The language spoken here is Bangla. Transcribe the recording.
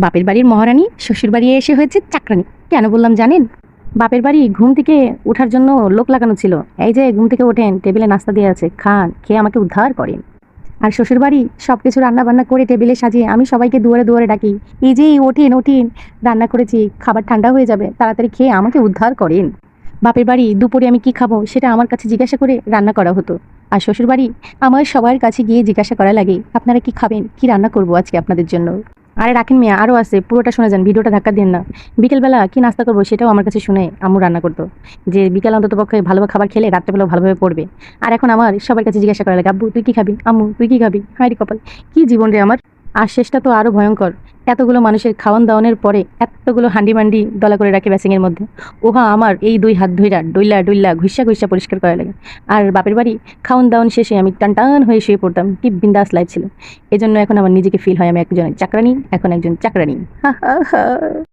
বাপের বাড়ির মহারানী শ্বশুর বাড়ি এসে হয়েছে চাকরানি। কেন বললাম জানেন? বাপের বাড়ি ঘুম থেকে ওঠার জন্য লোক লাগানো ছিল। এই যে ঘুম থেকে ওঠেন, টেবিলে নাস্তা দিয়ে আছে, খান, খেয়ে আমাকে উদ্ধার করেন। আর শ্বশুর বাড়ি সবকিছু রান্না বান্না করে টেবিলে সাজিয়ে আমি সবাইকে দুয়ারে দুয়ারে ডাকি, এই যে ওঠেন ওঠেন, রান্না করেছি, খাবার ঠান্ডা হয়ে যাবে, তাড়াতাড়ি খেয়ে আমাকে উদ্ধার করেন। বাপের বাড়ি দুপুরে আমি কি খাবো সেটা আমার কাছে জিজ্ঞাসা করে রান্না করা হতো। আর শ্বশুর বাড়ি আমার সবার কাছে গিয়ে জিজ্ঞাসা করা লাগে, আপনারা কি খাবেন, কি রান্না করবো আজকে আপনাদের জন্য। আরে রাখেন মিয়া, আরও আছে, পুরোটা শুনে যান, ভিডিওটা ধাক্কা দেন না। বিকেলবেলা কি নাস্তা করবো সেটাও আমার কাছে শুনে আম্মু রান্না করতো, যে বিকেল অন্তত পক্ষে ভালো খাবার খেলে রাত্রেবেলাও ভালোভাবে পড়বে। আর এখন আমার সবার কাছে জিজ্ঞাসা করা লাগে, আব্বু তুই কি খাবি, আম্মু তুই কি খাবি। হায় রে কপাল, কি জীবন রে আমার। আর শেষটা তো আরো ভয়ঙ্কর। এতগুলো মানুষের খাওয়ান দাওয়ানের পরে এতগুলো হান্ডি মান্ডি দলা করে রাখে বেসিংয়ের মধ্যে। ওহা আমার এই দুই হাত ধইরা ডইলা ডইলা ঘুষা ঘুষা পরিষ্কার করা লাগে। আর বাপের বাড়ি খাওয়ান দাওয়ান শেষে আমি টান টান হয়ে শুয়ে পড়তাম, কি বিন্দাস লাইফ ছিল। এজন্য এখন আমার নিজেকে ফিল হয় আমি একজন চাকরানি, এখন একজন চাকরানি। হা হা হা।